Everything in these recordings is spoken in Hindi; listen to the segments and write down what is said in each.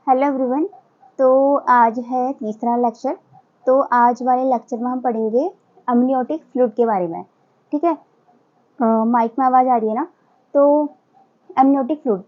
Hello everyone. तो आज है तीसरा लेक्चर। तो आज वाले लेक्चर में हम पढ़ेंगे अमनियोटिक फ्लूइड के बारे में। ठीक है, माइक में आवाज़ आ रही है ना? तो अमनियोटिक फ्लूइड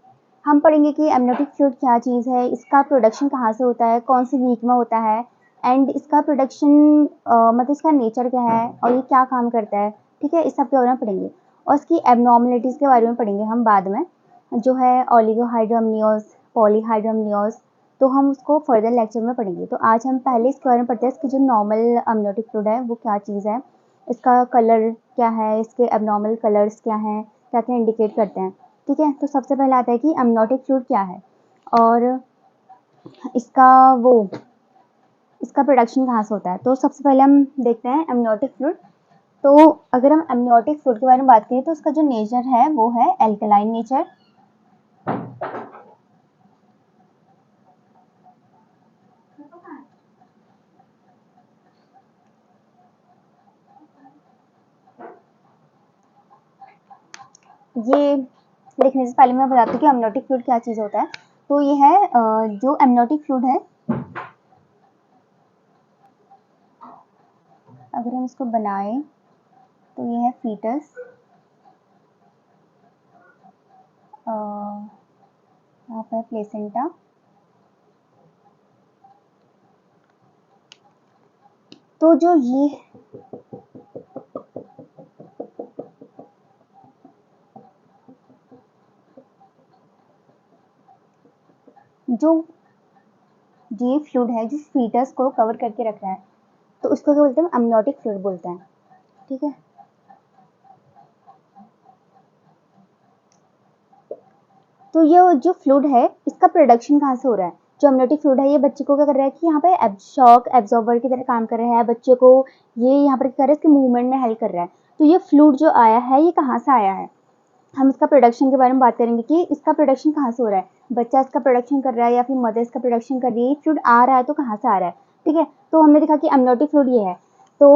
हम पढ़ेंगे कि अमनियोटिक फ्लूइड क्या चीज़ है, इसका प्रोडक्शन कहाँ से होता है, कौन सी वीक में होता है, एंड इसका प्रोडक्शन मतलब इसका नेचर क्या है और ये क्या काम करता है। ठीक है, इस सब के बारे में पढ़ेंगे और इसकी एबनॉर्मलिटीज़ के बारे में पढ़ेंगे हम बाद में, जो है ओलिगोहाइड्रोअम्नियोज, पॉलीहाइड्रोअम्नियोज। तो हम उसको फर्दर लेक्चर में पढ़ेंगे। तो आज हम पहले इसके बारे में पढ़ते हैं, इसकी जो नॉर्मल अमनियोटिक फ्लूइड है वो क्या चीज़ है, इसका कलर क्या है, इसके एबनॉर्मल कलर्स क्या हैं, क्या क्या इंडिकेट करते हैं। ठीक है, तो सबसे पहले आता है कि अमनियोटिक फ्लूइड क्या है और इसका प्रोडक्शन कहाँ से होता है। तो सबसे पहले हम देखते हैं अमनियोटिक फ्लूइड। तो अगर हम अमनियोटिक फ्लूइड के बारे में बात करें तो उसका जो नेचर है वो है एल्कलाइन नेचर। ये देखने से पहले मैं बताती हूँ कि अमनियोटिक फ्लूइड क्या चीज़ होता है। तो ये है जो अमनियोटिक फ्लूइड है, अगर हम इसको बनाएं तो ये है फीटस, यहाँ पर प्लेसेंटा, तो जो ये फ्लूइड है जो फीटस को कवर करके रख रहा है, तो उसको क्या बोलते हैं, अमनियोटिक फ्लूइड बोलते हैं। ठीक है, तो ये जो फ्लूइड है इसका प्रोडक्शन कहाँ से हो रहा है। जो अमनियोटिक फ्लूइड है ये बच्चे को क्या कर रहा है कि यहाँ पे शॉक एब्जॉर्बर की तरह काम कर रहा है, बच्चे को ये यहाँ पर क्या कर रहा है, इसके मूवमेंट में हेल्प कर रहा है। तो ये फ्लूइड जो आया है ये कहाँ से आया है, हम इसका प्रोडक्शन के बारे में बात करेंगे कि इसका प्रोडक्शन कहाँ से हो रहा है। बच्चा इसका प्रोडक्शन कर रहा है या फिर मदर इसका प्रोडक्शन कर रही है, फ्लूइड आ रहा है तो कहाँ से आ रहा है। ठीक है, तो हमने देखा कि अमनियोटिक फ्लूइड ये है। तो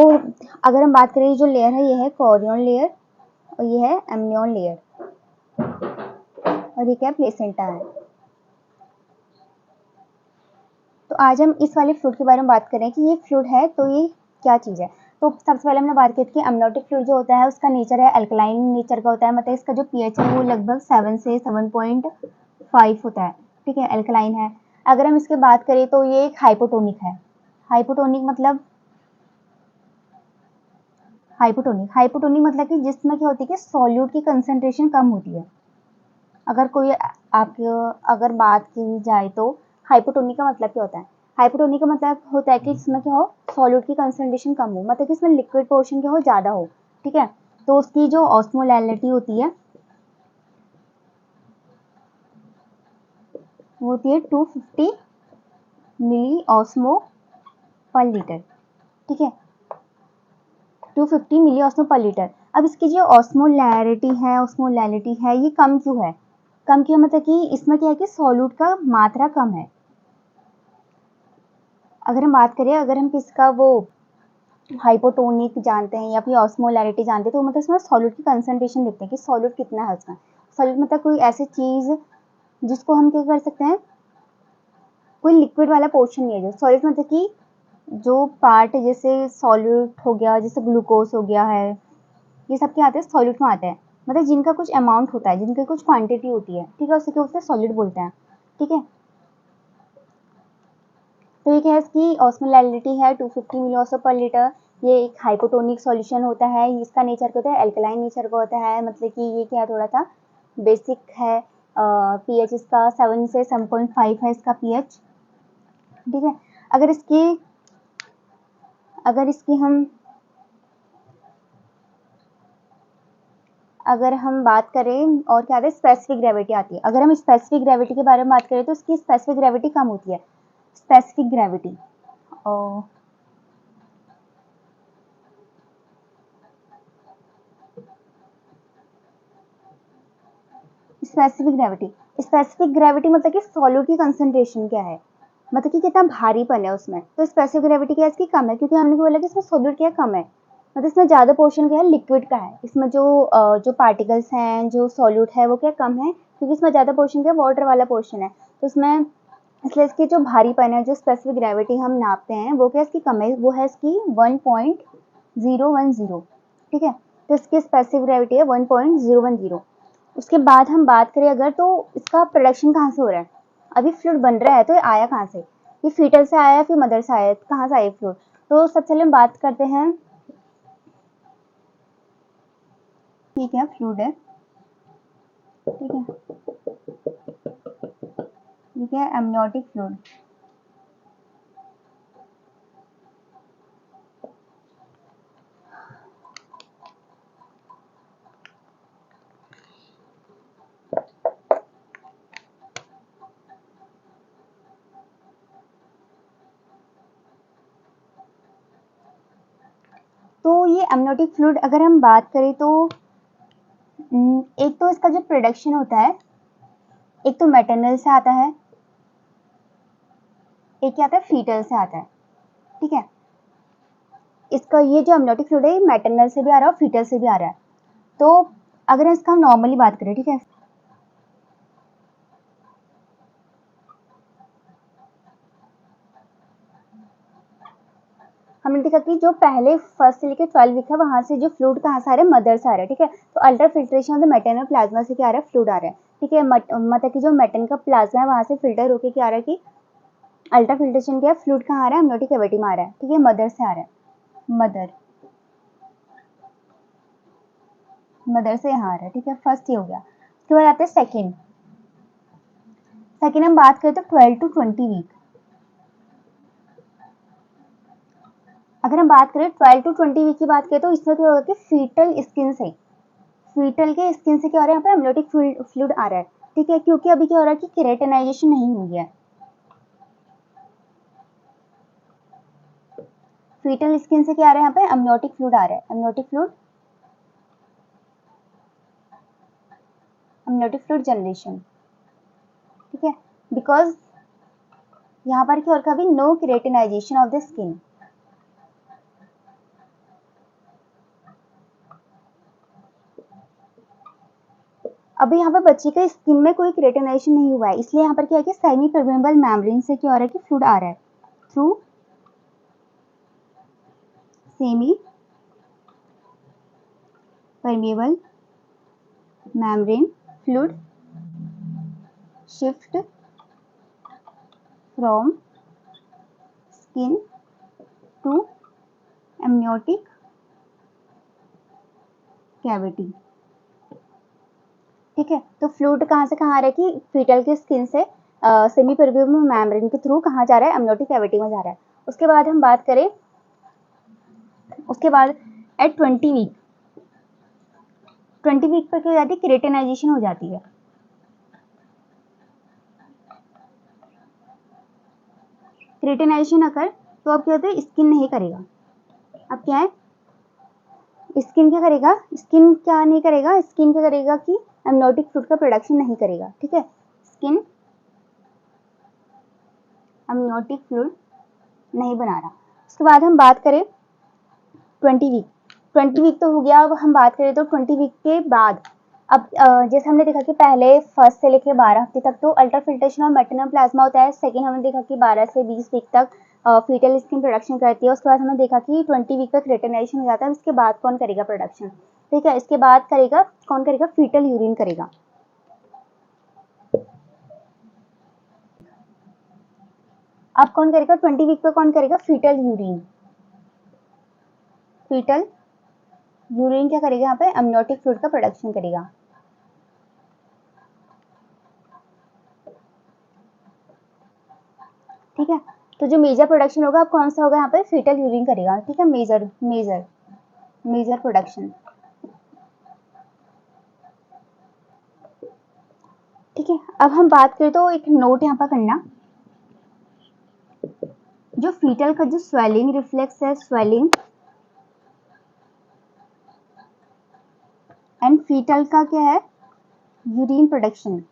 अगर हम बात करें जो लेयर है ये है कोरियन लेयर और ये है एमनियन लेयर और ये क्या प्लेसेंटा है। तो आज हम इस वाले फ्लूइड के बारे में बात करें कि ये फ्लूइड है तो ये क्या चीज़ है। तो सबसे पहले हमने बात की थी कि अमनियोटिक फ्लूइड जो होता है उसका नेचर है अल्कलाइन नेचर का होता है, मतलब इसका जो पीएच है वो लगभग 7 से 7.5 होता है। ठीक है, अल्कलाइन है। अगर हम इसके बात करें तो ये एक हाइपोटोनिक है। हाइपोटोनिक मतलब कि जिसमें क्या होती है कि सॉल्यूट की कंसंट्रेशन कम होती है। अगर कोई आपकी अगर बात की जाए तो हाइपोटोनिक का मतलब क्या होता है। हाइपोटोनिक का मतलब होता है कि इसमें क्या हो, सॉल्यूट की कंसंट्रेशन कम हो, मतलब कि इसमें लिक्विड पोर्शन क्या हो, ज़्यादा हो। ठीक है, तो उसकी जो ऑस्मोलैरिटी होती है वो होती है 250 मिली ऑस्मो पर लीटर। ठीक है, 250 मिली ऑस्मो पर लीटर। अब इसकी जो ऑस्मोलैरिटी है ये कम क्यों है, कम क्यों मतलब कि इसमें क्या है कि सॉल्यूट का मात्रा कम है। अगर हम बात करें, अगर हम किसका वो हाइपोटोनिक जानते हैं या फिर ऑस्मोलैरिटी जानते हैं तो मतलब इसमें सॉल्यूट की कंसंट्रेशन देखते हैं कि सॉल्यूट कितना है उसमें। सॉल्यूट मतलब कोई ऐसी चीज़ जिसको हम क्या कर सकते हैं, कोई लिक्विड वाला पोर्शन नहीं है। जो सॉल्यूट मतलब कि जो पार्ट जैसे सॉल्यूट हो गया, जैसे ग्लूकोज हो गया है, ये सब क्या आते हैं, सॉल्यूट में आते हैं। मतलब जिनका कुछ अमाउंट होता है, जिनकी कुछ क्वांटिटी होती है। ठीक है, उसे क्या बोलते हैं, सॉल्यूट बोलते हैं। ठीक है, तो ये क्या है, इसकी ऑस्मोलैरिटी है 250 मिली ऑस्मो पर लीटर। ये एक हाइपोटोनिक सॉल्यूशन होता है। इसका नेचर क्या होता है, एल्कलाइन नेचर का होता है, मतलब कि ये क्या थोड़ा सा बेसिक है। पीएच इसका 7 से 7.5 है इसका पीएच। ठीक है, अगर इसकी अगर हम बात करें और क्या आती है, स्पेसिफिक ग्रेविटी आती है। अगर हम स्पेसिफिक ग्रेविटी के बारे में बात करें तो इसकी स्पेसिफिक ग्रेविटी कम होती है। स्पेसिफिक ग्रेविटी स्पेसिफिक ग्रेविटी मतलब कि सॉल्यूट की कंसंट्रेशन क्या है, मतलब कि कितना भारीपन है उसमें। तो स्पेसिफिक ग्रेविटी क्या है, इसकी कम है, क्योंकि हमने बोला कि इसमें सॉल्यूट क्या कम है, मतलब इसमें ज़्यादा पोर्शन क्या है, लिक्विड का है। इसमें जो पार्टिकल्स हैं, जो सॉल्यूट है वो क्या कम है, क्योंकि इसमें ज़्यादा पोर्शन क्या है, वाटर वाला पोर्शन है। तो इसमें इसलिए इसकी जो भारीपन है, जो स्पेसिफिक ग्रेविटी हम नापते हैं, वो क्या इसकी कम है, वो है इसकी 1.010। ठीक है, तो इसकी स्पेसिफिक ग्रेविटी है 1.010। उसके बाद हम बात करें अगर, तो इसका प्रोडक्शन कहाँ से हो रहा है, अभी फ्लूइड बन रहा है तो ये आया कहाँ से, ये फीटल से आया फिर मदर से आया, कहाँ से आया फ्लूइड। तो सबसे पहले हम बात करते हैं, ठीक है फ्लूइड है, ठीक है एमनियोटिक फ्लूइड। तो ये एमनियोटिक फ्लूइड अगर हम बात करें तो एक तो इसका जो प्रोडक्शन होता है, एक तो मैटरनल से आता है, एक क्या आता है फीटल से आता है। ठीक है, इसका ये जो एमनियोटिक फ्लूइड है मैटरनल से भी आ रहा है और फीटल से भी आ रहा है। तो अगर इसका हम नॉर्मली बात करें, ठीक है, हमने देखा कि जो पहले फर्स्ट से लेकर 12 वीक है वहां से जो फ्लूइड कहाँ से आ रहा है, मदर से आ रहा है। ठीक है, तो ultra filtration of the maternal plasma से क्या आ रहा है, फ्लूइड आ रहा है। ठीक है, मतलब कि जो मैटरनल का प्लाज्मा है वहां से फिल्टर होकर क्या आ रहा है कि अल्ट्रा फिल्ट्रेशन क्या है, फ्लूइड कहाँ आ रहा है, एमनियोटिक कैविटी में आ रहा है। ठीक है, मदर से आ रहा है, मदर से यहाँ आ रहा है। ठीक है, फर्स्ट ये हो गया। उसके बाद आते हैं सेकेंड हम बात करें तो 12 to 20 वीक। अगर हम बात करें 12 to 20 वीक की बात करें तो इसमें क्या होगा कि फीटल के स्किन से क्या हो रहा है, यहाँ पे एमनियोटिक फ्लूइड आ रहा है। ठीक है, क्योंकि अभी क्या हो रहा है कि केराटिनाइजेशन नहीं हुई है, फीटल स्किन से क्या आ रहा है, यहाँ पे एमनियोटिक फ्लूइड आ रहा है, एमनियोटिक फ्लूइड जनरेशन। ठीक है, बिकॉज यहाँ पर क्या हो रहा है, अभी no keratinization of the skin. अभी यहाँ पर बच्चे के स्किन में कोई केराटिनाइजेशन नहीं हुआ है, इसलिए यहाँ पर क्या है कि सेमी परमेबल मेम्ब्रेन से क्या हो रहा है कि फ्लूइड आ रहा है, through semi permeable membrane fluid shift from skin to amniotic cavity। ठीक है, तो फ्लूइड कहाँ से कहाँ आ रहा है कि फीटल की स्किन से सेमी परमेबल मेम्ब्रेन के थ्रू कहाँ जा रहा है, एमनियोटिक कैविटी में जा रहा है। उसके बाद हम बात करें, उसके बाद एट 20 वीक, 20 वीक पर क्या हो जाती है, केराटिनाइजेशन हो जाती है। केराटिनाइजेशन अगर, तो अब क्या होता है, स्किन नहीं करेगा, अब क्या है, स्किन क्या करेगा, स्किन क्या नहीं करेगा, स्किन क्या करेगा कि एमनियोटिक फ्लूइड का प्रोडक्शन नहीं करेगा। ठीक है, स्किन एमनियोटिक फ्लूइड नहीं बना रहा। उसके बाद हम बात करें 20 वीक, 20 वीक तो हो गया। अब हम बात करें तो 20 वीक के बाद, अब जैसे हमने देखा कि पहले फर्स्ट से लेकर 12 हफ्ते तक तो अल्ट्रा फिल्ट्रेशन और मैटरनल प्लाज्मा होता है। सेकेंड हमने देखा कि 12 से 20 वीक तक फीटल स्किन प्रोडक्शन करती है। उसके बाद हमने देखा कि 20 वीक तक केराटिनाइजेशन हो जाता है। उसके बाद कौन करेगा प्रोडक्शन, ठीक है, इसके बाद करेगा कौन करेगा, फीटल यूरिन करेगा। अब कौन करेगा 20 वीक पे, कौन करेगा, फीटल यूरिन। फीटल यूरिन क्या करेगा, यहाँ पे एमनियोटिक फ्लूइड का प्रोडक्शन करेगा। ठीक है, तो जो मेजर प्रोडक्शन होगा अब कौन सा होगा, यहाँ पे फीटल यूरिन करेगा। ठीक है, मेजर प्रोडक्शन। ठीक है, अब हम बात करें तो एक नोट यहाँ पर करना, जो फीटल का जो स्वेलिंग रिफ्लेक्स है, स्वेलिंग एंड फीटल का क्या है, यूरिन प्रोडक्शन,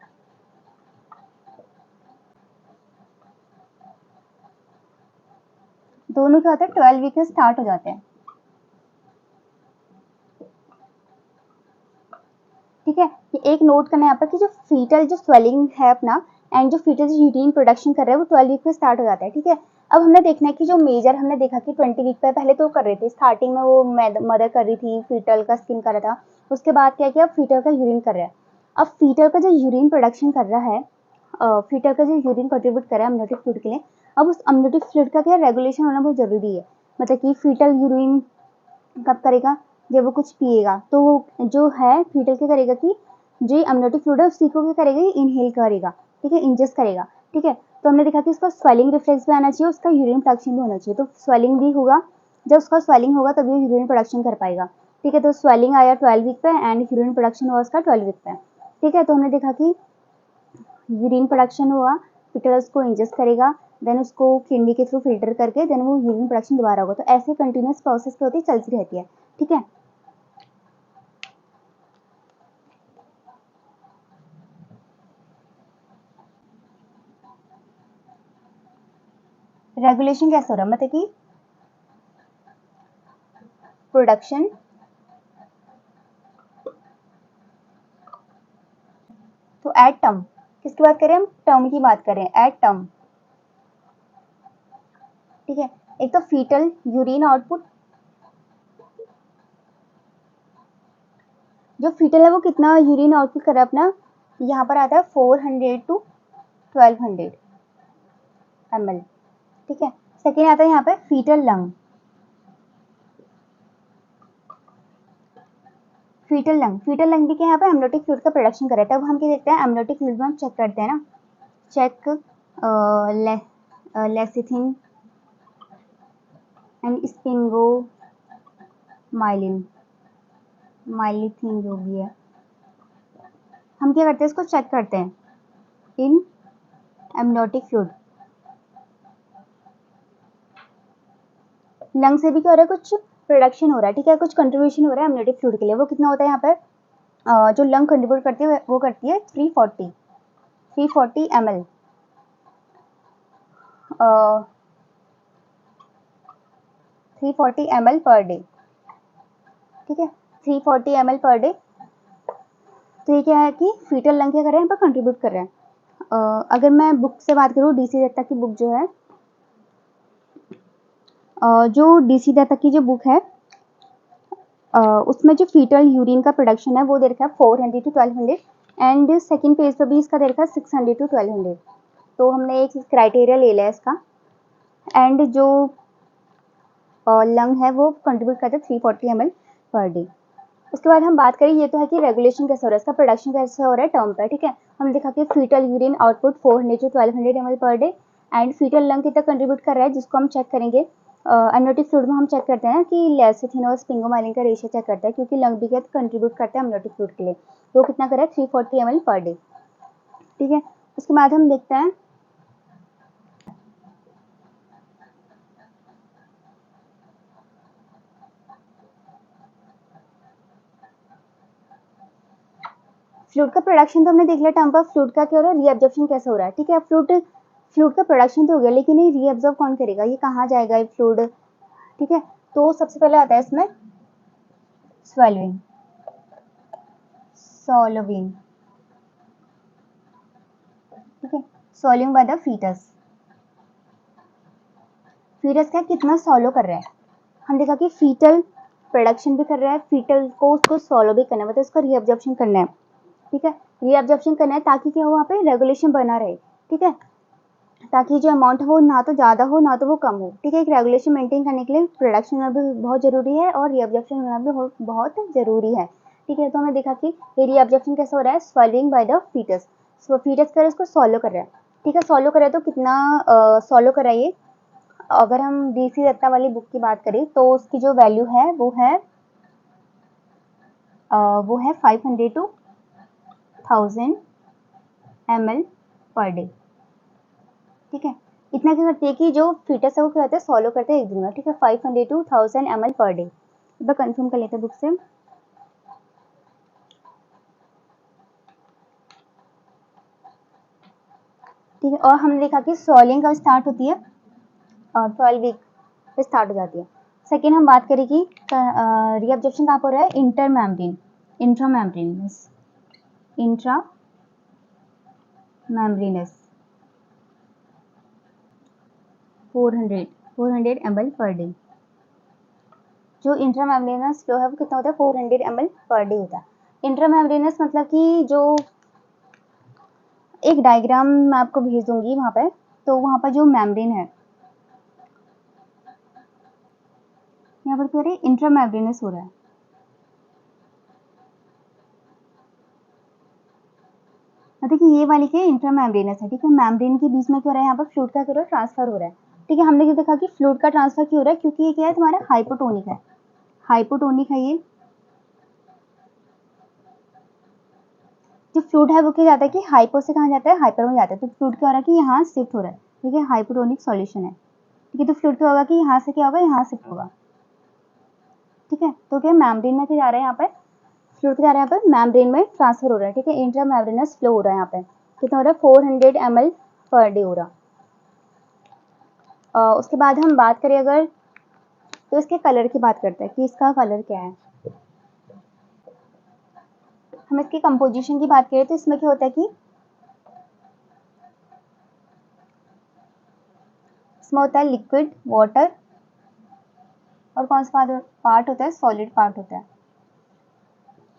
दोनों क्या होता है 12 वीक में स्टार्ट हो जाते हैं। ठीक है, एक नोट करना यहाँ पर कि जो फीटल जो स्वेलिंग है अपना, एंड जो फीटस यूरिन प्रोडक्शन कर रहा है वो 12 वीक पे स्टार्ट हो जाता है, ठीक है। अब हमने देखना है कि जो मेजर हमने देखा कि 20 वीक पे पहले तो कर रहे थे, स्टार्टिंग में वो मदर कर रही थी, फीटल का स्किन कर रहा था, उसके बाद क्या किया, फीटल का यूरिन कर रहा है। अब फीटल का जो यूरिन प्रोडक्शन कर रहा है, फीटल का जो यूरिन कंट्रीब्यूट कर रहा है अम्नियोटिक फ्लूइड के लिए, अब उस अम्नियोटिक फ्लूइड का क्या रेगुलेशन होना बहुत जरूरी है। मतलब कि फीटल यूरिन कब करेगा, जब वो कुछ पिएगा, तो वो जो है फीटल क्या करेगा कि जो अम्नियोटिक फ्लूइड है उसी को क्या करेगा, इनहेल करेगा, ठीक है, इंजेस्ट करेगा, ठीक है। तो हमने देखा कि उसका स्वेलिंग रिफ्लेक्स भी आना चाहिए, उसका यूरिन प्रोडक्शन भी होना चाहिए, तो स्वेलिंग भी होगा, जब उसका स्वेलिंग होगा तभी यूरिन प्रोडक्शन कर पाएगा, ठीक है। तो स्वेलिंग आया 12 वीक पे एंड यूरिन प्रोडक्शन हुआ उसका 12 वीक पे, ठीक है। तो हमने देखा कि यूरिन प्रोडक्शन हुआ, फीटल उसको इंजेस्ट करेगा, देन उसको किडनी के थ्रू फिल्टर करके देन वो यूरिन प्रोडक्शन दोबारा होगा। तो ऐसे कंटिन्यूस प्रोसेस क्या होती है, चलती रहती है, ठीक है। रेगुलेशन कैसे हो रहा है, मतलब कि प्रोडक्शन तो एट टर्म, किसकी बात करें हम, टर्म की बात करें, एट टर्म, ठीक है। एक तो फीटल यूरिन आउटपुट, जो फीटल है वो कितना यूरिन आउटपुट कर रहा है अपना, यहाँ पर आता है 400 to 1200 ml, ठीक है। सेकेंड आता है यहाँ पे फीटल लंग, फीटल लंग भी क्या यहाँ पे अम्नियोटिक फ्लूइड का प्रोडक्शन कर रहा है। तब हम क्या देखते हैं, अम्नियोटिक फ्लूइड में हम चेक करते हैं ना, चेक लेसिथिन एंड स्पिंगो माइलिथिन जो भी है, हम क्या करते हैं, इसको चेक करते हैं इन एमनियोटिक फ्लूइड। लंग से भी क्या हो रहा है, कुछ प्रोडक्शन हो रहा है, ठीक है, कुछ कंट्रीब्यूशन हो रहा है एमनियोटिक फ्लूइड के लिए। वो कितना होता है यहाँ पे, जो लंग कंट्रीब्यूट करती है वो करती है 340 ml, 340 ml पर डे, ठीक है, 340 ml पर डे। तो ये क्या है कि फीटल लंग क्या कर रहे हैं, यहाँ पर कंट्रीब्यूट कर रहे हैं। अगर मैं बुक से बात करूँ, डीसी दत्ता की बुक जो है, जो डीसी दत्ता की जो बुक है, उसमें जो फीटल यूरिन का प्रोडक्शन है वो दे रखा है 400 to 1200 एंड सेकंड पेज पर भी इसका दे रखा है 600 to 1200। तो हमने एक क्राइटेरिया ले लिया इसका, एंड जो लंग है वो कंट्रीब्यूट करता है 340 ml पर डे। उसके बाद हम बात करें, ये तो है कि रेगुलेशन कैसे हो रहा है, इसका प्रोडक्शन कैसे हो रहा है टर्म पर, ठीक है। हमने देखा कि fetal urine output 400 to 1200 ml per day and fetal lung कितना कंट्रीब्यूट कर रहा है, जिसको हम चेक करेंगे अम्नियोटिक फ्लूइड में। हम चेक करते हैं कि लेसिथिन और स्पिंगोमाइलिन का रेशियो चेक करते हैं, क्योंकि लंग भी क्या कंट्रीब्यूट करता है अम्नियोटिक फ्लूइड के लिए। वो कितना कर रहा है, 340 ml पर डे, ठीक है। उसके बाद हम देखते हैं फ्लूइड का प्रोडक्शन, तो हमने देख लिया टर्म पर। फ्लूइड का क्या हो रहा है, रीअब्जॉर्प्शन कैसे हो रहा है, ठीक है। फ्लूइड का प्रोडक्शन तो हो गया, लेकिन ये रीअब्जॉर्ब कौन करेगा, ये कहाँ जाएगा ये फ्लूइड, ठीक है। तो सबसे पहले आता है इसमें swallowing, swallowing, ठीक है, swallowing by the fetus। Fetus का कितना सॉलो कर रहा है, हम देखा कि फीटल प्रोडक्शन भी कर रहा है, फीटल को उसको सॉलो भी करना है, मतलब इसको रीअब्जॉर्प्शन करना है, ठीक है, रीअब्जॉर्प्शन करना है, ताकि क्या हो, वहाँ पे रेगुलेशन बना रहे, ठीक है, ताकि जो अमाउंट है वो ना तो ज़्यादा हो ना तो वो कम हो, ठीक है। एक रेगुलेशन मेंटेन करने के लिए प्रोडक्शन होना भी बहुत ज़रूरी है और रीअब्जॉर्प्शन होना भी बहुत ज़रूरी है, ठीक है। तो हमने देखा कि ये रीअब्जॉर्प्शन कैसे हो रहा है, swallowing by the fetus. So fetus कर इसको सॉलो कर रहा है, ठीक है, सॉलो कर रहा है। तो कितना सॉलो कर रहा है ये, अगर हम डीसी दत्ता वाली बुक की बात करें तो उसकी जो वैल्यू है वो है 500 to 1000 ml पर डे, ठीक है। इतना क्या करती है कि जो फीटस है वो क्या होता है, सॉलो करते हैं एक दिन में, ठीक है, 500 to 1000 ml पर डे। एक बार कंफर्म कर लेते हैं बुक से, ठीक है। और हमने देखा कि सॉलिंग कब स्टार्ट होती है, 12 वीक पे स्टार्ट हो जाती है। सेकेंड हम बात करें कि रीअब्जॉर्प्शन कहाँ पर हो रहा है, इंट्रामेम्ब्रेनस 400 ml पर डे। जो इंट्रामेम्ब्रेनस फ्लो है वो कितना होता है, 400 ml पर डे होता है। इंट्रामेम्ब्रेनस मतलब कि जो एक डायग्राम मैं आपको भेज दूंगी वहां पर, तो वहां पर जो मेम्ब्रेन है, यहाँ पर क्या इंट्रामेम्ब्रेनस हो रहा है। मतलब कि ये वाली क्या इंट्रामेम्ब्रेनस है, ठीक है। मेम्ब्रेन के बीच में क्या हो रहा है, यहाँ पर फ्लूइड का क्या ट्रांसफर हो रहा है, ठीक है। हमने क्या देखा कि फ्लूइड का ट्रांसफर क्यों हो रहा है, क्योंकि ये क्या है तुम्हारा हाइपोटोनिक है। हाइपोटोनिक है ये, जो फ्लूइड है वो क्या जाता है कि हाइपो से कहाँ जाता है, हाइपर में जाता है। तो फ्लूइड क्या हो रहा है कि यहाँ शिफ्ट हो रहा है, ठीक है। हाइपोटोनिक सॉल्यूशन है, ठीक है। तो फ्लूइड क्या होगा कि यहाँ से क्या होगा, यहाँ शिफ्ट होगा, ठीक है। तो क्या मेम्ब्रेन में क्या जा रहा है, यहाँ पर फ्लूइड क्या जा रहा है, यहाँ पर मेम्ब्रेन में ट्रांसफर हो रहा है, ठीक है। इंट्रामेम्ब्रेनस फ्लो हो रहा है यहाँ पे, कितना हो रहा है, 400 ml पर डे हो रहा। उसके बाद हम बात करें अगर, तो इसके कलर की बात करते हैं कि इसका कलर क्या है। हम इसकी कंपोजिशन की बात करें तो इसमें क्या होता है कि इसमें होता है लिक्विड, वाटर, और कौन सा पार्ट होता है, सॉलिड पार्ट होता है।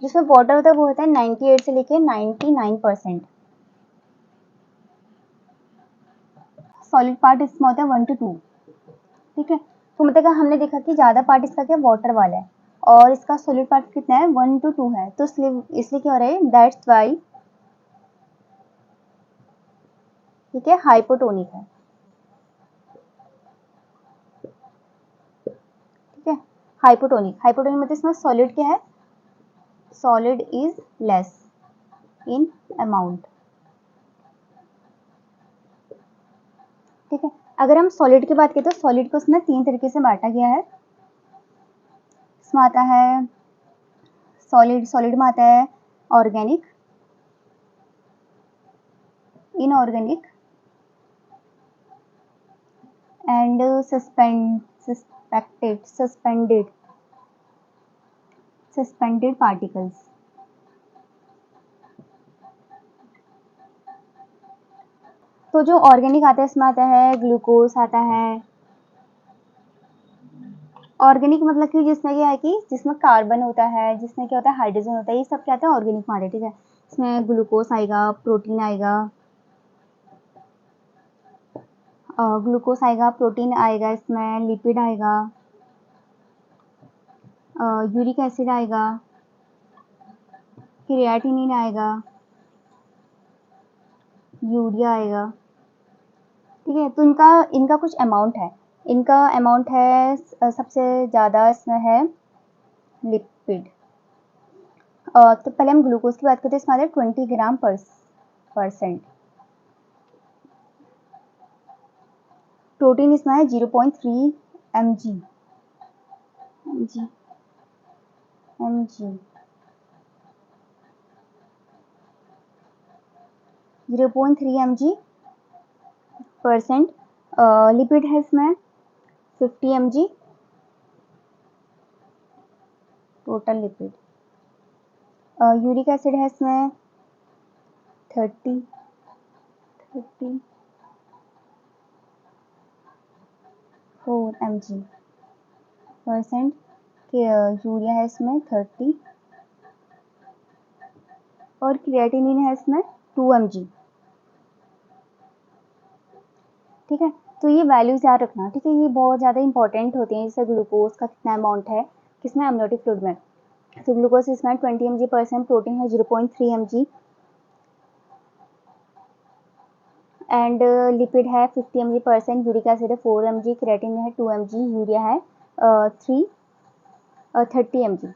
जिसमें वाटर होता है वो होता है 98 से लेके 99%। सॉलिड पार्ट इसमें होता है 1 to 2, ठीक है। तो मतलब हमने देखा कि ज्यादा पार्ट इसका क्या वाटर वाला है, और इसका सॉलिड पार्ट कितना है, 1 to 2 है। तो इसलिए क्या हो रहा है, दैट्स वाई, ठीक है, हाइपोटोनिक है, ठीक है। हाइपोटोनिक, हाइपोटोनिक मतलब इसमें सॉलिड क्या है, solid is less in amount, ठीक है। अगर हम सॉलिड की बात करें तो सॉलिड को इसमें 3 तरीके से बांटा गया है। इसमें आता है सॉलिड, सॉलिड में आता है organic, inorganic and suspended particles. तो जो ऑर्गेनिक आता है इसमें आता है ग्लूकोज आता है। ऑर्गेनिक मतलब कि जिसमें क्या है कि जिसमें कार्बन होता है, जिसमें क्या होता है हाइड्रोजन होता है, ये सब क्या आता है ऑर्गेनिक में आता है, ठीक है। इसमें ग्लूकोज आएगा, प्रोटीन आएगा, ग्लूकोज आएगा, प्रोटीन आएगा, इसमें लिपिड आएगा, यूरिक एसिड आएगा, क्रिएटिनिन आएगा, यूरिया आएगा, ठीक है। तो इनका इनका कुछ अमाउंट है, इनका अमाउंट है सबसे ज़्यादा इसमें है लिपिड। तो पहले हम ग्लूकोज की बात करते हैं, इसमें आता है 20 ग्राम परसेंट। प्रोटीन इसमें है 0.3 mg, 0.3 mg परसेंट। लिपिड है इसमें 50 mg total lipid. Uric acid है इसमें 34 mg परसेंट। यूरिया है इसमें 30, और क्रिएटिनिन है इसमें 2 mg, ठीक है। तो ये वैल्यूज याद रखना, ठीक है। ये बहुत ज़्यादा इंपॉर्टेंट होते हैं। जैसे ग्लूकोज का कितना अमाउंट है किसमें, एमनियोटिक फ्लूइड में। तो ग्लूकोज इसमें 20 mg परसेंट, प्रोटीन है 0.3 mg, एंड लिपिड है 50 mg परसेंट, यूरिक एसिड है 4 mg, क्रिएटिन है 2 mg, यूरिया है 30 mg,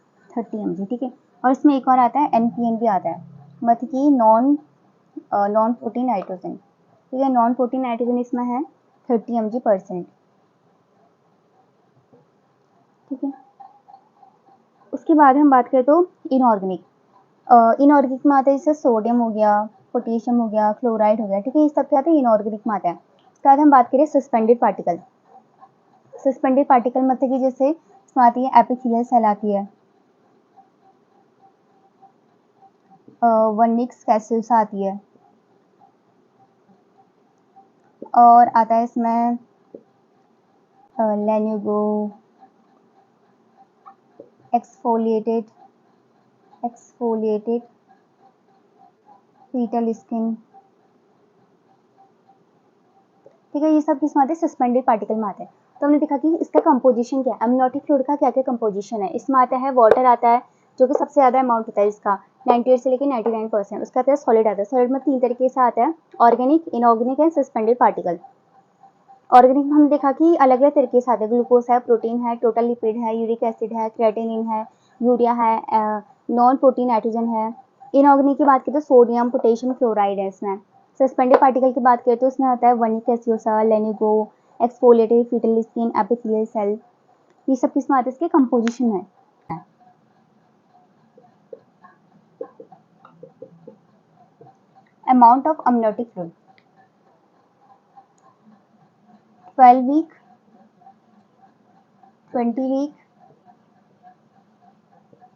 ठीक है। और इसमें एक और आता है NPN भी आता है, मतलब कि नॉन प्रोटीन नाइट्रोजन, ठीक है। नॉन प्रोटीन नाइट्रोजन इसमें है 30 mg परसेंट, ठीक है। उसके बाद हम बात करें तो इनऑर्गेनिक, इनऑर्गेनिक में आता है जैसे सोडियम हो गया, पोटेशियम हो गया, क्लोराइड हो गया, ठीक है। ये सब क्या आता है, इनऑर्गेनिक में आता है। उसके बाद हम बात करें सस्पेंडेड पार्टिकल। सस्पेंडेड पार्टिकल मतलब कि जैसे इसमें आती है एपिथेलियल सेल आती है, वर्निक्स कैसेल्स आती है, और आता है इसमें लेन्यूगो, एक्सफोलिएटेड फीटल स्किन, ठीक है। ये सब किस में आते हैं? सस्पेंडेड पार्टिकल में आते हैं। तो हमने देखा कि इसका कंपोजिशन क्या है, अमनियोटिक फ्लूइड का क्या क्या कंपोजिशन है। इसमें आता है वाटर आता है जो कि सबसे ज़्यादा अमाउंट होता है इसका, 98 से लेकर 99%। उसका आता है सॉलिड आता है। सॉलिड में 3 तरीके से आता है, organic, inorganic and suspended particle. Organic में हमने देखा कि अलग अलग तरीके से आते हैं, ग्लूकोज है, प्रोटीन है, टोटल लिपिड है, यूरिक एसिड है, क्रिएटिनिन है, यूरिया है, नॉन प्रोटीन नाइट्रोजन है। इनऑर्गेनिक की बात करें तो सोडियम, पोटेशियम, क्लोराइड है इसमें। सस्पेंडेड पार्टिकल की बात करें तो इसमें आता है वर्निक एसिडोसा, lanugo, exfoliated fetal skin, epithelial cell. ये सब किसमें आते हैं? इसके कंपोजिशन है। Amount of amniotic fluid 12 week, 20 week,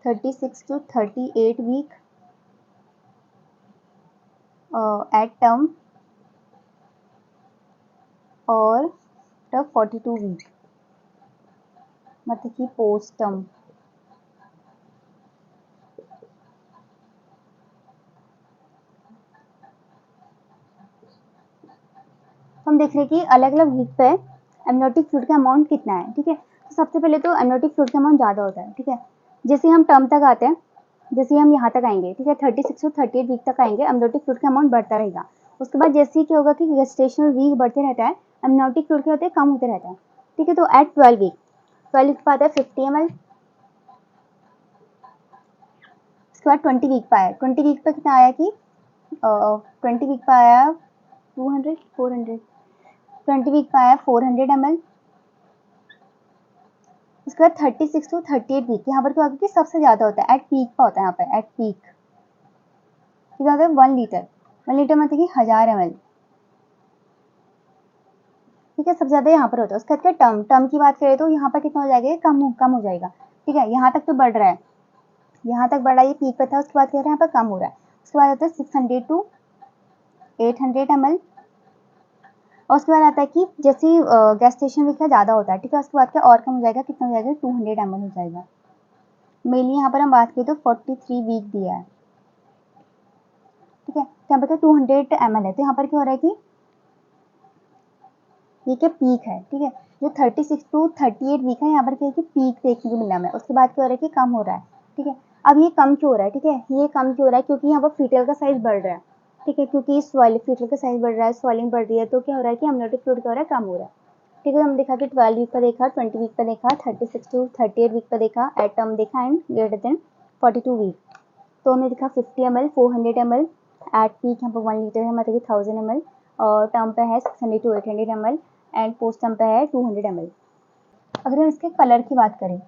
36 to 38 week at term और 42 वीक मतलब कि पोस्ट टर्म। हम देख रहे हैं कि अलग अलग वीक पे अमनियोटिक फ्लूइड का अमाउंट कितना है, ठीक है। तो सबसे पहले तो अमनियोटिक फ्लूइड का अमाउंट ज़्यादा होता है, ठीक है। जैसे हम टर्म तक आते हैं, जैसे हम यहाँ तक आएंगे, ठीक है, 36 से 38 वीक तक आएंगे, अमनियोटिक फ्लूइड का अमाउंट बढ़ता रहेगा। उसके बाद जैसे ही क्या होगा कि गेस्टेशनल वीक बढ़ते रहता है, अमनियोटिक फ्लूइड क्या होते हैं? कम होते रहता है, ठीक है। तो एट 12 वीक, 12 वीक पे आता है 50 ml। उसके बाद 20 वीक पे आया, 20 वीक पे कितना आया कि 20 वीक पे आया 200 400, 20 वीक पे आया 400 ml। उसके बाद 36 to 38 वीक, यहाँ पर क्या होगा कि सबसे ज़्यादा होता है, एट पीक पर होता है। यहाँ पर एट पीक कितना होता है? 1 लीटर, 1 लीटर मतलब कि 1000 ml, ठीक है। सबसे ज़्यादा यहाँ पर होता है। उसके बाद टर्म, टर्म की बात करें तो यहाँ पर कितना हो जाएगा? कम हो जाएगा, ठीक है। यहाँ तक तो बढ़ रहा है, यहाँ तक बढ़ा, ये पीक पे था। उसके बाद क्या हो रहा है? यहाँ पर कम हो रहा है। उसके बाद आता है 600 to 800 ml। और उसके बाद आता है कि जैसे गैस्टेशन वीक का ज़्यादा होता है, ठीक है। उसके बाद क्या और कम हो जाएगा? कितना हो जाएगा? 200 ml हो जाएगा। मेनली यहाँ पर हम बात करें तो 43 वीक दिया है, ठीक है। तो यहाँ पर 200 ml है। तो यहाँ पर क्या हो रहा है कि ये क्या पीक है, ठीक है। जो 36 to 38 वीक है, यहाँ पर क्या है कि पीक देखने को मिला हमें। उसके बाद क्या हो रहा है कि कम हो रहा है, ठीक है। अब ये कम क्यों हो रहा है? ठीक है, ये कम क्यों हो रहा है? क्योंकि यहाँ पर फीटल का साइज बढ़ रहा है, ठीक है। क्योंकि फीटल का साइज बढ़ रहा है, स्वेलिंग बढ़ रही है, तो क्या हो रहा है कि अमनियोटिक फ्लूइड क्या हो रहा है? कम हो रहा है, ठीक है। हम देखा कि 12 वीक पर देखा, 20 वीक पर देखा, 36 to 38 वीक पर देखा, एट टर्म देखा एंड ग्रेटर देन 42 वीक। तो हमने देखा 50 ml, 400 ml, एट पीक यहाँ पर 1 लीटर है मतलब कि 1000 ml, और टर्म पे है 600 to 800 ml and post term पे है 200 ml। अगर हम इसके कलर की बात करें,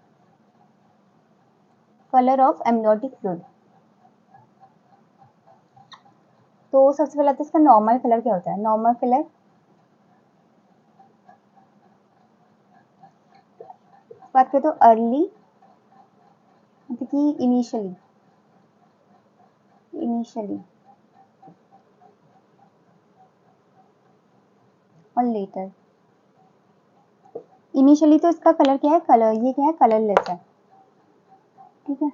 कलर ऑफ अमनियोटिक फ्लूइड, तो सबसे पहले तो इसका नॉर्मल कलर क्या होता है? नॉर्मल कलर बात करें तो अर्ली मतलब कि इनिशियली और लेटर। इनिशियली तो इसका कलर क्या है? कलर ये क्या है? कलरलेस है, ठीक है,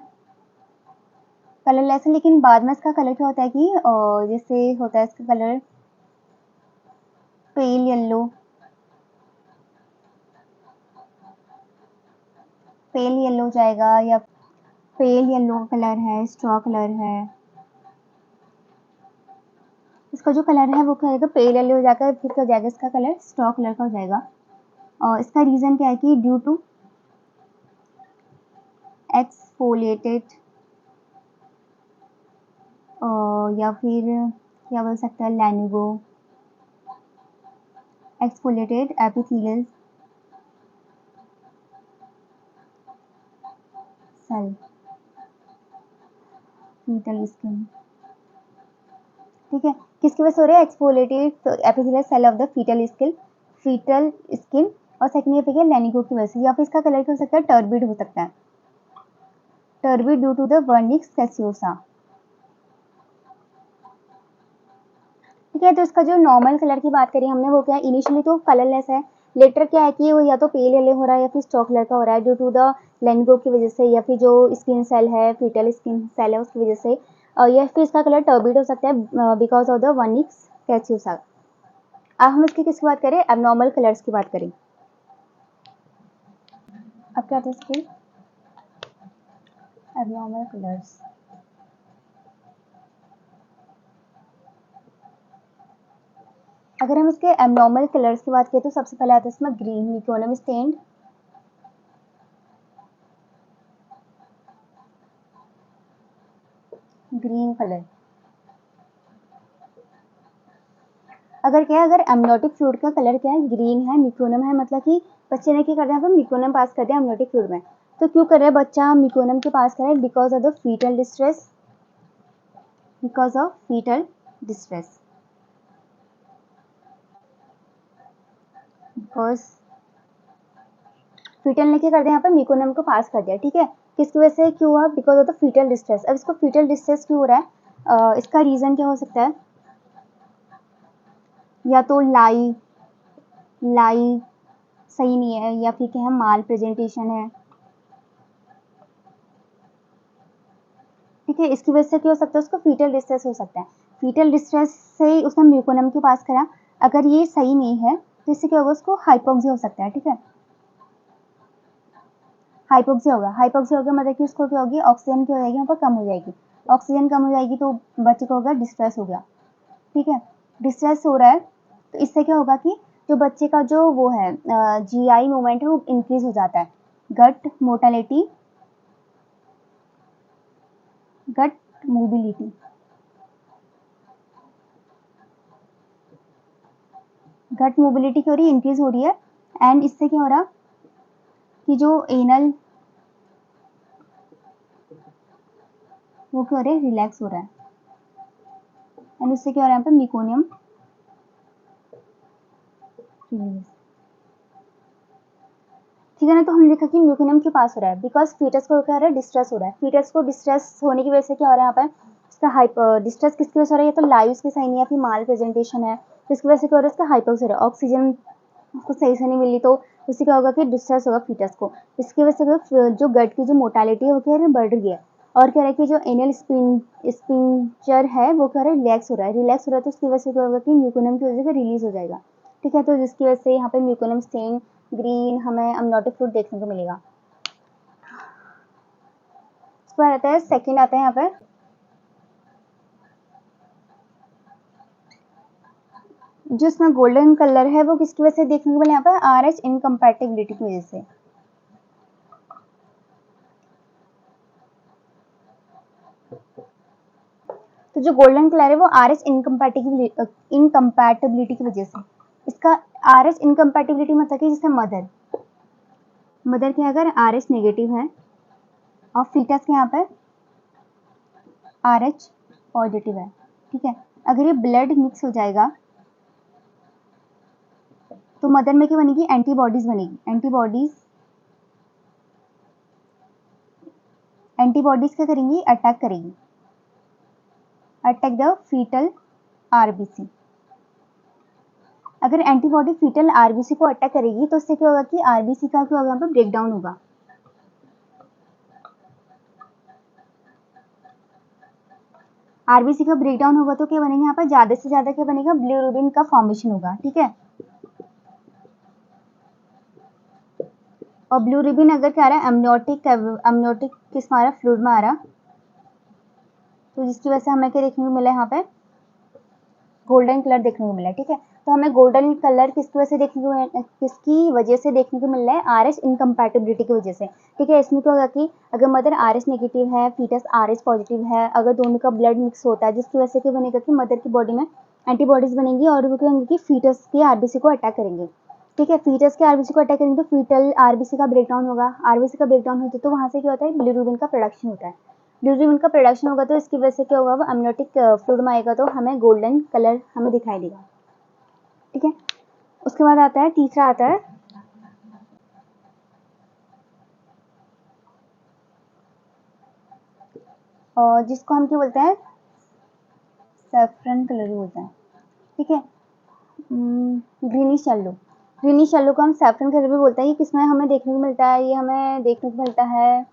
कलरलेस है। लेकिन बाद में इसका कलर क्या होता है कि जैसे होता है इसका colour pale yellow, pale yellow जाएगा, या पेल येलो कलर है, स्ट्रॉ कलर है। इसका जो कलर है वो क्या होगा? पेल येलो हो जाकर फिर क्या हो जाएगा? इसका कलर स्ट्रॉ कलर का हो जाएगा। और इसका रीज़न क्या है कि ड्यू टू एक्सफोलिएटेड, या फिर क्या बोल सकते हैं, lanugo, exfoliated epithelial cell, fetal skin, ठीक है। किसकी वजह से हो रहा है? Exfoliated epithelial cell of the fetal skin, और सेकंड ये लैनिगो की वजह से, या फिर इसका कलर क्या हो सकता है? टर्बिड हो सकता है, turbid due to the vernix caseosa, ठीक है। तो इसका जो नॉर्मल कलर की बात करी हमने वो क्या है? इनिशियली तो कलरलेस है, लेटर क्या है कि वो या तो पेल येलो हो रहा है या फिर स्टॉक कलर का हो रहा है ड्यू टू द लेंगो की वजह से, या फिर जो स्किन सेल है, फीटल स्किन सेल है उसकी वजह से, या फिर इसका कलर टर्बिड हो सकता है बिकॉज ऑफ द वनिक्स कैच्यूसा। अब हम इसकी किसकी बात करें, एबनॉर्मल कलर्स की बात करें। अब क्या था इसके एबनॉर्मल कलर्स। अगर हम इसके एबनॉर्मल कलर्स की बात करें तो सबसे पहले आता है इसमें ग्रीन मिकोनम स्टेन्ड, ग्रीन कलर। अगर क्या है, अगर एमनोटिक फ्लूइड का कलर क्या है, ग्रीन है, मिकोनम है, मतलब कि बच्चे ने क्या कर दिया, मिकोनम पास कर दिया एमनोटिक फ्लूइड में। तो क्यों कर रहा है बच्चा मिकोनम के पास कर रहा है, because of the fetal distress, because of fetal distress, because fetal ने क्या कर दिया यहाँ पे मिकोनम को पास कर दिया, ठीक है। किसकी वजह से क्यों हुआ, because of the fetal distress. अब इसको फीटल डिस्ट्रेस क्यों हो रहा है, इसका रीजन क्या हो सकता है, या तो लाई लाई सही नहीं है, या फिर क्या है माल प्रेजेंटेशन है, ठीक है। इसकी वजह से क्या हो सकता है, उसको फीटल डिस्ट्रेस हो सकता है। फीटल डिस्ट्रेस से उसने म्यूकोनम के पास करा, अगर ये सही नहीं है तो इससे क्या होगा, उसको हाइपोक्सी हो सकता है, ठीक है। हाइपोक्सी होगा, हाइपोक्सी होगा मतलब कि उसको क्या होगी, ऑक्सीजन की हो जाएगी, वहाँ पर कम हो जाएगी, ऑक्सीजन कम हो जाएगी तो बच्चे को होगा डिस्ट्रेस हो गया, ठीक है। डिस्ट्रेस हो रहा है तो इससे क्या होगा कि जो बच्चे का जो वो है जीआई मूवमेंट है वो इंक्रीज हो जाता है, गट मोटालिटी, गट मोबिलिटी, गट मोबिलिटी क्या हो रही है, इंक्रीज हो रही है। एंड इससे क्या हो रहा कि जो एनल वो क्या हो रहा है, रिलैक्स हो रहा है, एंड उससे क्या हो रहा है यहाँ पे मिकोनियम रिलीज, ठीक है ना। तो हमने देखा कि म्यूकोनियम क्यों पास हो रहा है, बिकॉज फीटस को क्या हो रहा है, डिस्ट्रेस हो रहा है। फीटस को डिस्ट्रेस होने की वजह से क्या हो रहा है यहाँ पे, इसका हाइपर डिस्ट्रेस किसकी वजह से हो रहा है, या तो लाइव्स की सही नहीं है, फिर माल प्रेजेंटेशन है, तो इसकी वजह से क्या हो रहा है, इसका हाइपोक्स हो रहा है, ऑक्सीजन उसको सही से नहीं मिली, तो उससे क्या होगा कि डिस्ट्रेस होगा फीटस को। इसकी वजह से जो गट की जो मोटालिटी है वो क्या है, बढ़ रही है, और क्या है कि जो एनल स्पिंचर है वो क्या है, रिलैक्स हो रहा है, रिलैक्स हो रहा है, तो उसकी वजह से क्या होगा कि म्यूकोनियम की वजह से रिलीज हो जाएगा, ठीक है। तो जिसकी वजह से यहाँ पे म्यूकोनियम स्टेन ग्रीन हमें अमनोटिक फ्लूइड देखने को मिलेगा। उसके बाद आता है सेकंड, आता है यहाँ पे जो इसमें गोल्डन कलर है वो किसकी वजह से देखने को मिला, यहाँ पे आर एच इनकम्पैटिबिलिटी की वजह से। तो जो गोल्डन कलर है वो आर एच इनकम्पैटिबिलिटी की वजह से। इसका आर एच इनकम्पैटिबिलिटी मतलब कि जैसे मदर के अगर आर एच नेगेटिव है और फीटस के यहाँ पे आर एच पॉजिटिव है, ठीक है। अगर ये ब्लड मिक्स हो जाएगा तो मदर में क्या बनेगी, एंटीबॉडीज बनेगी, एंटीबॉडीज क्या करेंगी, अटैक करेगी, अटैक द फीटल आरबीसी। अगर एंटीबॉडी फीटल आरबीसी को अटैक करेगी तो उससे क्या होगा कि आरबीसी का क्या होगा, यहाँ पे ब्रेक डाउन होगा, आरबीसी का ब्रेक डाउन होगा तो क्या बनेगा, यहाँ पर ज्यादा से ज्यादा क्या बनेगा, बिलिरुबिन का फॉर्मेशन होगा, ठीक है। और ब्लू रिबिन अगर क्या आ रहा है, अमनियोटिक किस में आ रहा है, फ्लूइड में आ रहा, तो जिसकी वजह से हमें क्या देखने को मिला, यहाँ पे गोल्डन कलर देखने को मिला, ठीक है। तो हमें गोल्डन कलर किसकी वजह से देखने को मिल रहा है, आर एच इनकम्पैटिबिलिटी की वजह से, ठीक है। इसमें क्या होगा कि अगर मदर आर एच नेगेटिव है, फीटस आर एच पॉजिटिव है, अगर दोनों का ब्लड मिक्स होता है जिसकी वजह से क्या बनेगा कि मदर की बॉडी में एंटीबॉडीज बनेंगी और वो क्या होंगे कि फीटस के आरबीसी को अटैक करेंगे, ठीक है। फीटस के आरबीसी को अटैक करेंगे तो फीटल आरबीसी का ब्रेकडाउन होगा, आरबीसी का ब्रेकडाउन होता है तो वहां से क्या होता है, बिलिरुबिन का प्रोडक्शन होता है, बिलिरुबिन का प्रोडक्शन होगा तो इसकी वजह से क्या होगा, वो अमनियोटिक फ्लूइड में आएगा तो हमें गोल्डन कलर हमें दिखाई देगा, ठीक है। उसके बाद आता है तीसरा, आता है और जिसको हम क्या बोलते हैं, सैफरन कलर बोलते हैं, ठीक है, ग्रीनिश येलो। ग्रीनिश येलो को हम सैफरन कलर भी बोलते हैं। ये किसमें हमें देखने को मिलता है? ये हमें देखने को मिलता है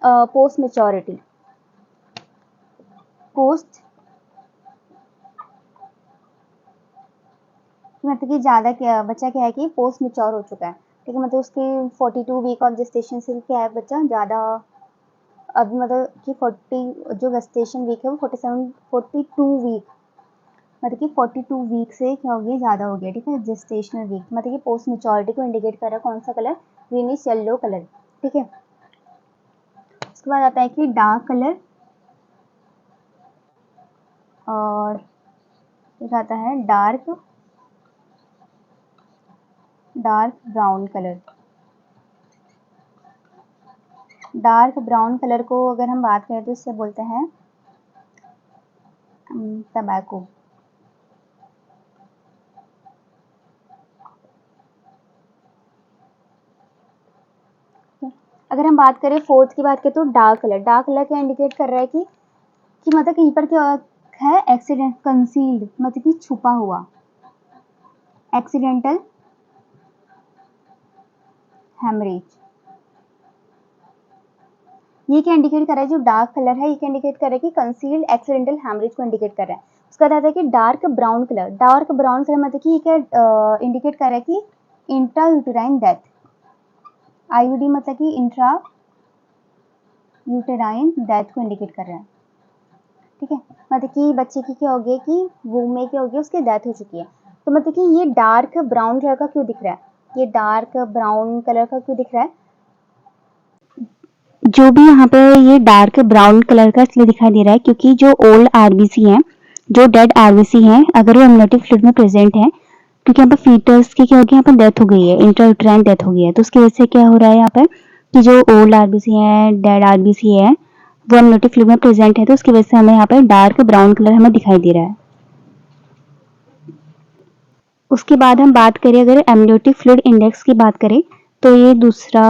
पोस्ट मेच्योरिटी। पोस्ट मतलब कि ज़्यादा क्या बच्चा क्या है कि पोस्ट मेच्योर हो चुका है, ठीक है, मतलब उसकी 42 वीक ऑफ जेस्टेशन से क्या है बच्चा ज़्यादा, अब मतलब कि 40 जो जेस्टेशन वीक है वो 42 वीक, मतलब कि 42 वीक से क्या हो गया, ज़्यादा हो गया, ठीक है। जेस्टेशनल वीक मतलब कि पोस्ट मेच्योरिटी को इंडिकेट कर रहा है कौन सा कलर? ग्रीनिश येलो कलर, ठीक है। उसके बाद आता है कि डार्क कलर, और एक आता है dark brown colour. Dark brown colour को अगर हम बात करें तो इससे बोलते हैं टबैको। अगर हम बात करें फोर्थ की बात करें तो डार्क कलर क्या इंडिकेट कर रहा है कि मतलब कहीं पर क्या है, एक्सीडेंट कंसील्ड मतलब कि छुपा हुआ, एक्सीडेंटल हेमरेज। ये क्या इंडिकेट कर रहा है? जो डार्क कलर है ये क्या इंडिकेट कर रहा है कि कंसील्ड एक्सीडेंटल हेमरेज को इंडिकेट कर रहा है। उसका बाद आता है कि डार्क ब्राउन कलर मतलब कि ये क्या इंडिकेट कर रहा है कि इंट्रा यूटेराइन डेथ। आईयूडी मतलब कि इंट्रा यूटेराइन डेथ को इंडिकेट कर रहा है, ठीक है। मतलब कि बच्चे की क्या हो गया कि वूम में क्या हो गया, उसकी डेथ हो चुकी है। तो मतलब कि ये डार्क ब्राउन कलर का क्यों दिख रहा है? ये डार्क ब्राउन कलर का क्यों दिख रहा है? जो भी यहाँ पे ये डार्क ब्राउन कलर का इसलिए दिखाई दे रहा है क्योंकि जो ओल्ड आरबीसी हैं, जो डेड आरबीसी हैं, अगर वो एमनियोटिक फ्लूइड में प्रेजेंट है, क्योंकि यहाँ पर फीटस की क्या हो गया, यहाँ पर डेथ हो गई है, इंट्रायूटेराइन डेथ हो गई है, तो उसकी वजह से क्या हो रहा है यहाँ पर कि जो ओल्ड आरबीसी है, डेड आरबीसी है, वो एमनियोटिक फ्लूइड में प्रेजेंट है, तो उसकी वजह से हमें यहाँ पर डार्क ब्राउन कलर हमें दिखाई दे रहा है। उसके बाद हम बात करें अगर एमनियोटिक फ्लूइड इंडेक्स की बात करें तो ये दूसरा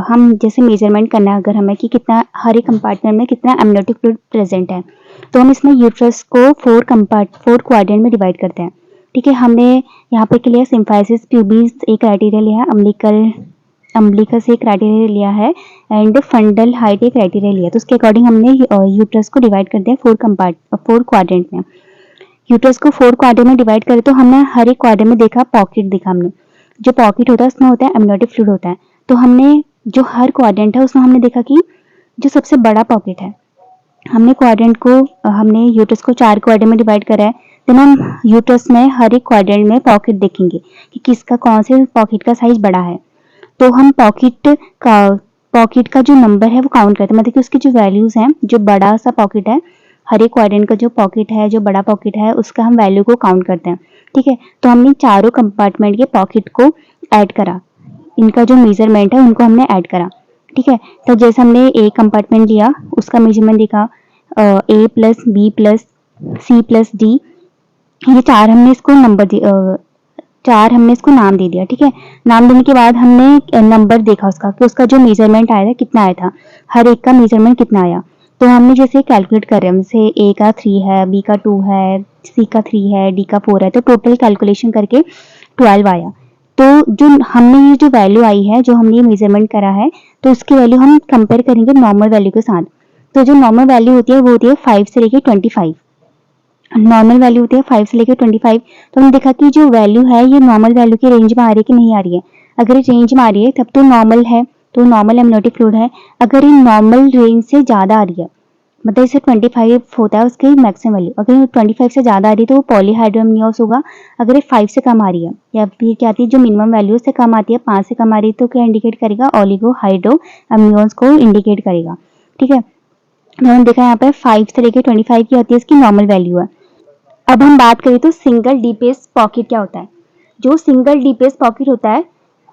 हम जैसे मेजरमेंट करना है अगर हमें कि कितना हर एक कंपार्टमेंट में कितना एमनियोटिक फ्लूइड प्रेजेंट है, तो हम इसमें यूट्रस को 4 क्वाड्रेंट में डिवाइड करते हैं, ठीक है। हमने यहाँ पे के लिए सिम्फाइसिस प्यूबिस एक क्राइटेरिया लिया है, अम्बिलिकस एक क्राइटेरिया लिया है, एंड फंडल हाइट एक क्राइटेरिया लिया है, तो उसके अकॉर्डिंग हमने यूट्रस को डिवाइड कर दिया 4 क्वाड्रेंट में। यूट्रस को 4 क्वाड्रेंट में डिवाइड करें तो हमने हर एक क्वाड्रेंट में देखा पॉकेट देखा हमने, जो पॉकेट होता है उसमें होता है एमनियोटिक फ्लूइड होता है, तो हमने जो हर क्वाड्रेंट है उसमें हमने देखा कि जो सबसे बड़ा पॉकेट है, हमने यूट्रस को 4 क्वाड्रेंट में डिवाइड करा है, देन हम यूट्रस में हर एक क्वाड्रेंट में पॉकेट देखेंगे कि किसका कौन से पॉकेट का साइज बड़ा है, तो हम पॉकेट का जो नंबर है वो काउंट करते हैं, मतलब कि उसकी जो वैल्यूज हैं, जो बड़ा सा पॉकेट है, हर एक क्वाड्रेंट का जो पॉकेट है, जो बड़ा पॉकेट है, उसका हम वैल्यू को काउंट करते हैं, ठीक है। तो हमने चारों कंपार्टमेंट के पॉकेट को ऐड करा, इनका जो मेजरमेंट है उनको हमने ऐड करा, ठीक है। तो जैसे हमने ए कंपार्टमेंट लिया, उसका मेजरमेंट देखा A plus B plus C plus D, ये चार हमने इसको नाम दे दिया, ठीक है। नाम देने के बाद हमने नंबर देखा उसका कि उसका जो मेजरमेंट आया था कितना आया था, हर एक का मेजरमेंट कितना आया, तो हमने जैसे कैलकुलेट कर रहे हैं, जैसे ए का 3 है, बी का 2 है, सी का 3 है, डी का 4 है, तो टोटल कैलकुलेशन करके 12 आया। तो जो हमने ये जो वैल्यू आई है, जो हमने ये मेजरमेंट करा है, तो उसकी वैल्यू हम कंपेयर करेंगे नॉर्मल वैल्यू के साथ। तो जो नॉर्मल वैल्यू होती है वो होती है 5 से लेके 25, नॉर्मल वैल्यू होती है 5 से लेकर 25। तो हमने देखा कि जो वैल्यू है ये नॉर्मल वैल्यू की रेंज में आ रही है कि नहीं आ रही है, अगर ये रेंज में आ रही है तब तो नॉर्मल है, तो नॉर्मल एमनियोटिक फ्लूइड है। अगर ये नॉर्मल रेंज से ज़्यादा आ रही है, मतलब इसे 25 होता है उसकी मैक्सिमम वैल्यू, अगर 25 से ज़्यादा आ रही है तो वो पॉलीहाइड्रोअम्नियोस होगा। अगर ये 5 से कम आ रही है या फिर क्या आती है जो मिनिमम वैल्यू से कम आती है, 5 से कम आ रही है, तो क्या इंडिकेट करेगा? ऑलिगोहाइड्रोअम्नियोस को इंडिकेट करेगा, ठीक है। तो हमने देखा यहाँ पे 5 से लेकर 25 की होती है इसकी नॉर्मल वैल्यू है। अब हम बात करें तो सिंगल डीपेस्ट पॉकेट क्या होता है? जो सिंगल डीपेस्ट पॉकेट होता है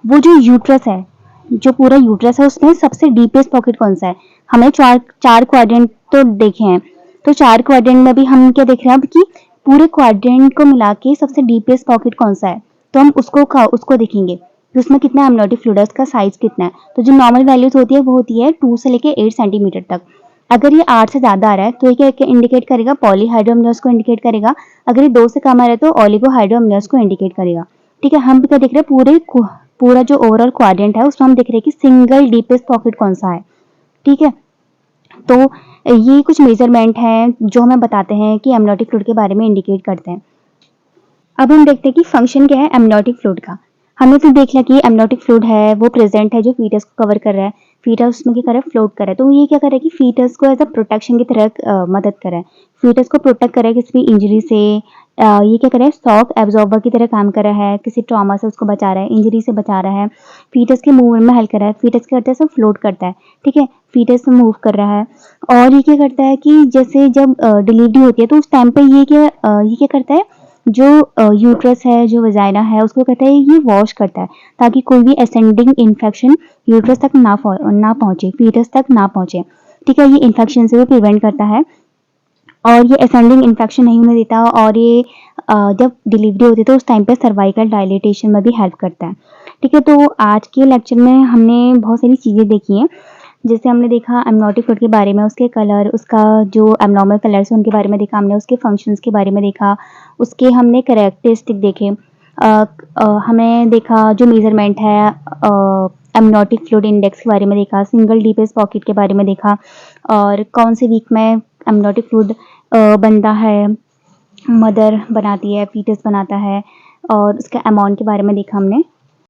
वो जो यूट्रस है, जो पूरा यूट्रस है उसमें सबसे डीपेस्ट पॉकेट कौन सा है? हमें चार क्वाड्रेंट तो देखे हैं, तो 4 क्वाड्रेंट में भी हम क्या देख रहे हैं अब कि पूरे क्वाड्रेंट को मिला के सबसे डीपेस्ट पॉकेट कौन सा है, तो हम उसको देखेंगे कि उसमें कितना एमनियोटिक फ्लूइड है, उसका साइज कितना है। तो जो नॉर्मल वैल्यूज होती है वो होती है 2 से लेके 8 सेंटीमीटर तक। अगर ये 8 से ज़्यादा आ रहा है तो ये क्या इंडिकेट करेगा? पॉलीहाइड्रोअम्नियोस को इंडिकेट करेगा। अगर ये 2 से कम आ रहा है तो ऑलिगोहाइड्रोअम्नियोस को इंडिकेट करेगा, ठीक है, हम क्या देख रहे हैं, पूरा जो ओवरऑल क्वाड्रेंट है उसमें हम देख रहे हैं कि सिंगल डीपेस्ट पॉकेट कौन सा है। ठीक है, तो ये कुछ मेजरमेंट हैं जो हमें बताते हैं कि एमनियोटिक फ्लूइड के बारे में इंडिकेट करते हैं। अब हम देखते हैं कि फंक्शन क्या है एमनियोटिक फ्लूइड का। हमने तो देख लिया कि एमनियोटिक फ्लूइड है वो प्रेजेंट है जो फीटस को कवर कर रहा है, फीटस उसमें क्या कर रहा है, फ्लोट कर रहा है। तो ये क्या कर रहा है कि फीटस को एज अ प्रोटेक्शन की तरह मदद कर रहा है, फीटस को प्रोटेक्ट कर रहा है किसी भी इंजरी से। ये क्या कर रहा है, शॉक एब्जॉर्बर की तरह काम कर रहा है, किसी ट्रॉमा से उसको बचा रहा है, इंजरी से बचा रहा है, फीटस के मूवमेंट में हेल्प कर रहा है। फीटस क्या करता है, सब फ्लोट करता है। ठीक है, फीटस मूव कर रहा है। और ये क्या करता है कि जैसे जब डिलीवरी होती है तो उस टाइम पे ये क्या करता है, जो यूट्रस है, जो वजाइना है, उसको कहता है ये वॉश करता है ताकि कोई भी असेंडिंग इन्फेक्शन यूट्रस तक ना पहुंचे, फीटस तक ना पहुंचे। ठीक है, ये इन्फेक्शन से भी प्रिवेंट करता है और ये असेंडिंग इन्फेक्शन नहीं होने देता। और ये जब डिलीवरी होती है तो उस टाइम पे सर्वाइकल डायलिटेशन में भी हेल्प करता है। ठीक है, तो आज के लेक्चर में हमने बहुत सारी चीज़ें देखी हैं। जैसे हमने देखा एमनियोटिक फ्लूइड के बारे में, उसके कलर, उसका जो एब्नॉर्मल कलर्स हैं उनके बारे में देखा हमने, उसके फंक्शंस के बारे में देखा, उसके हमने कैरेक्टरिस्टिक देखे। हमें देखा जो मेजरमेंट है एमनियोटिक फ्लूइड इंडेक्स के बारे में देखा, सिंगल डीपेस्ट पॉकेट के बारे में देखा, और कौन से वीक में एमनियोटिक फ्लूइड बनता है, मदर बनाती है, फीटस बनाता है, और उसका अमाउंट के बारे में देखा हमने।